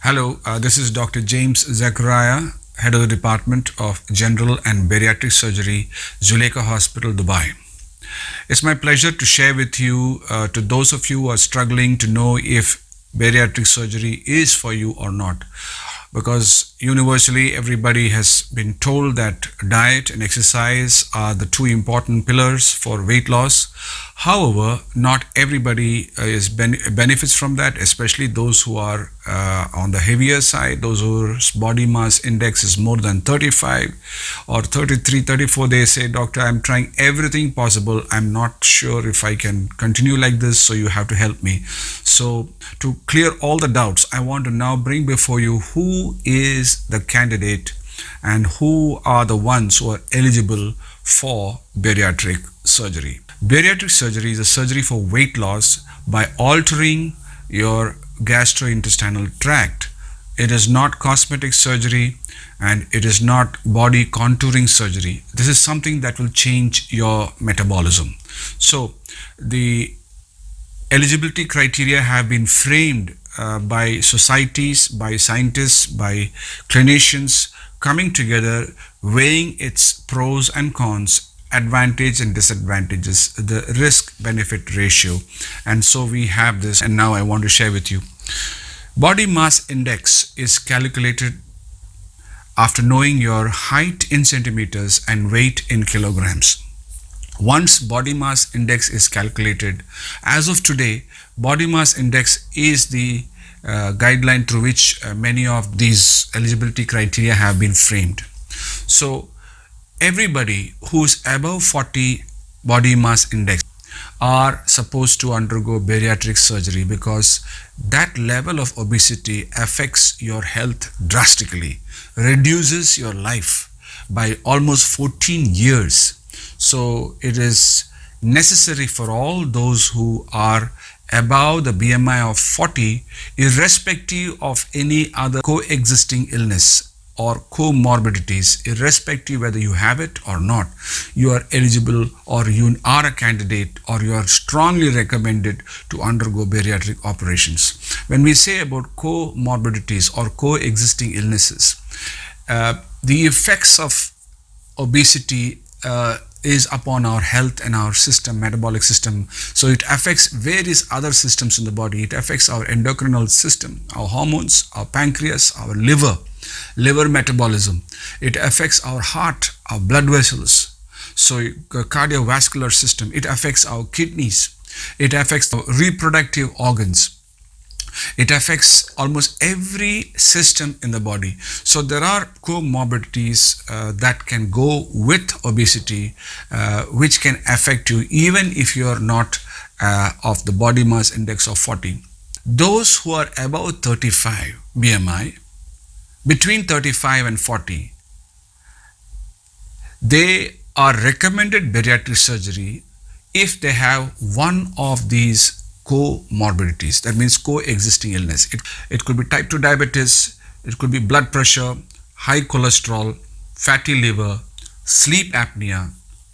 Hello, this is Dr. James Zachariah, Head of the Department of General and Bariatric Surgery, Zuleika Hospital, Dubai. It's my pleasure to share with you, to those of you who are struggling to know if bariatric surgery is for you or not. Because universally, everybody has been told that diet and exercise are the two important pillars for weight loss. However, not everybody benefits from that, especially those who are on the heavier side, those whose body mass index is more than 35 or 33, 34. They say, doctor, I'm trying everything possible. I'm not sure if I can continue like this, so you have to help me. So to clear all the doubts, I want to now bring before you who is the candidate and who are the ones who are eligible for bariatric surgery. Bariatric surgery is a surgery for weight loss by altering your gastrointestinal tract. It is not cosmetic surgery and it is not body contouring surgery. This is something that will change your metabolism. So the eligibility criteria have been framed by societies, by scientists, by clinicians coming together, weighing its pros and cons, advantage and disadvantages, the risk benefit ratio. And so we have this, and now I want to share with you. Body mass index is calculated after knowing your height in centimeters and weight in kilograms. Once body mass index is calculated, as of today, body mass index is the guideline through which many of these eligibility criteria have been framed. So everybody who's above 40 body mass index are supposed to undergo bariatric surgery, because that level of obesity affects your health drastically, reduces your life by almost 14 years. So it is necessary for all those who are above the BMI of 40, irrespective of any other coexisting illness or comorbidities, irrespective whether you have it or not, you are eligible, or you are a candidate, or you are strongly recommended to undergo bariatric operations. When we say about comorbidities or coexisting illnesses, the effects of obesity is upon our health and our system, metabolic system. So it affects various other systems in the body. It affects our endocrinal system, our hormones, our pancreas, our liver metabolism. It affects our heart, our blood vessels, so cardiovascular system. It affects our kidneys. It affects our reproductive organs. It affects almost every system in the body. So there are comorbidities that can go with obesity, which can affect you even if you are not of the body mass index of 40. Those who are above 35 BMI, between 35 and 40, they are recommended bariatric surgery if they have one of these comorbidities. That means coexisting illness. It could be type 2 diabetes, it could be blood pressure, high cholesterol, fatty liver, sleep apnea,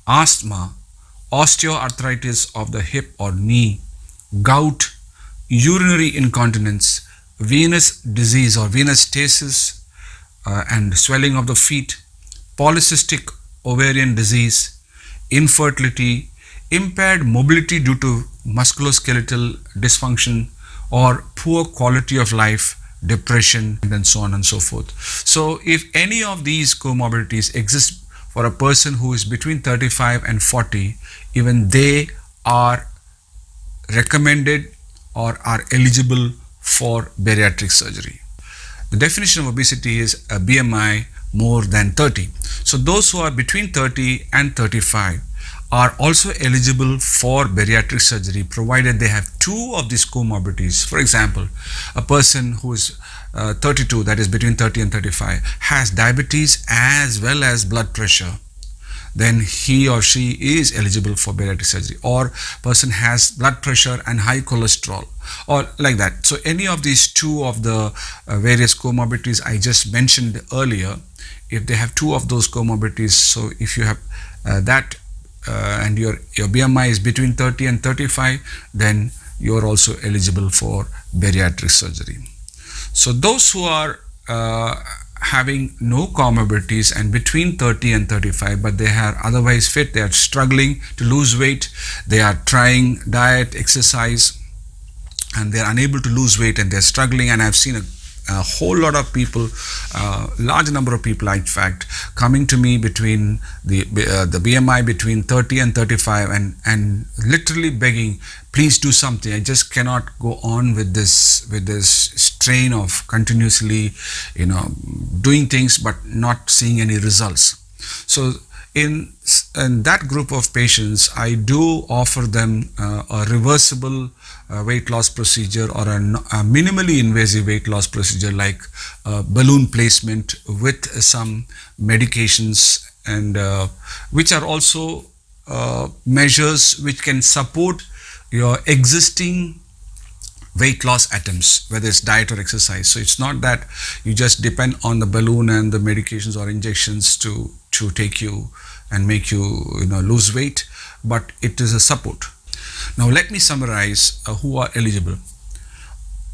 asthma, osteoarthritis of the hip or knee, gout, urinary incontinence, venous disease or venous stasis, and swelling of the feet, polycystic ovarian disease, infertility, impaired mobility due to musculoskeletal dysfunction, or poor quality of life, depression, and so on and so forth. So if any of these comorbidities exist for a person who is between 35 and 40, even they are recommended or are eligible for bariatric surgery. The definition of obesity is a BMI more than 30. So those who are between 30 and 35 are also eligible for bariatric surgery, provided they have two of these comorbidities. For example, a person who is 32, that is between 30 and 35, has diabetes as well as blood pressure, then he or she is eligible for bariatric surgery. Or person has blood pressure and high cholesterol, or like that. So any of these two of the various comorbidities I just mentioned earlier, if they have two of those comorbidities, so if you have that and your BMI is between 30 and 35, then you are also eligible for bariatric surgery. So those who are having no comorbidities and between 30 and 35, but they are otherwise fit, they are struggling to lose weight, they are trying diet, exercise, and they're unable to lose weight and they're struggling. And I've seen a whole lot of people, large number of people in fact, coming to me between the BMI between 30 and 35 and literally begging, please do something. I just cannot go on with this strain of continuously doing things but not seeing any results. So in that group of patients, I do offer them a reversible weight loss procedure or a minimally invasive weight loss procedure like balloon placement with some medications, and which are also measures which can support your existing weight loss attempts, whether it's diet or exercise. So it's not that you just depend on the balloon and the medications or injections to take you and make you lose weight, but it is a support. Now let me summarize who are eligible.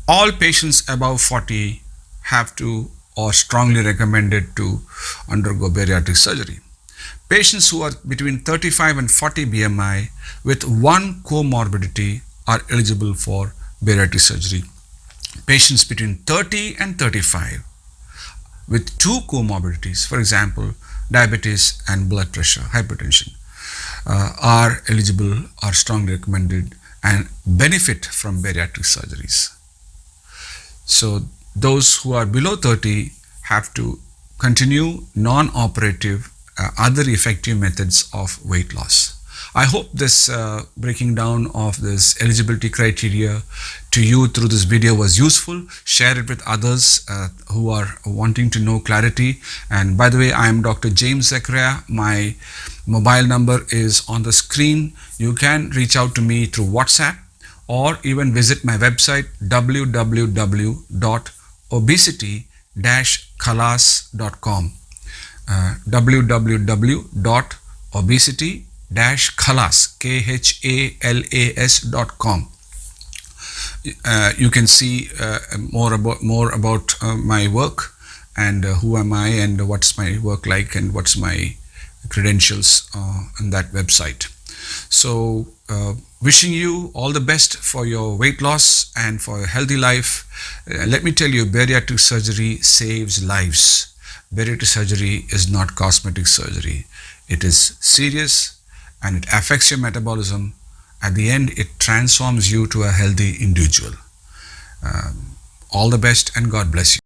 All patients above 40 have to or strongly recommended to undergo bariatric surgery. Patients who are between 35 and 40 BMI with one comorbidity are eligible for bariatric surgery. Patients between 30 and 35 with two comorbidities, for example, diabetes and blood pressure, hypertension, are eligible, are strongly recommended and benefit from bariatric surgeries. So those who are below 30 have to continue non-operative other effective methods of weight loss. I hope this breaking down of this eligibility criteria to you through this video was useful. Share it with others who are wanting to know clarity. And by the way, I am Dr. James Zachariah. My mobile number is on the screen. You can reach out to me through WhatsApp or even visit my website www.obesity-khalas.com. www.obesity-khalas.com. You can see more about my work and who am I and what's my work like and what's my credentials on that website. So wishing you all the best for your weight loss and for a healthy life. Let me tell you, bariatric surgery saves lives. Bariatric surgery is not cosmetic surgery. It is serious and it affects your metabolism. At the end, it transforms you to a healthy individual. All the best and God bless you.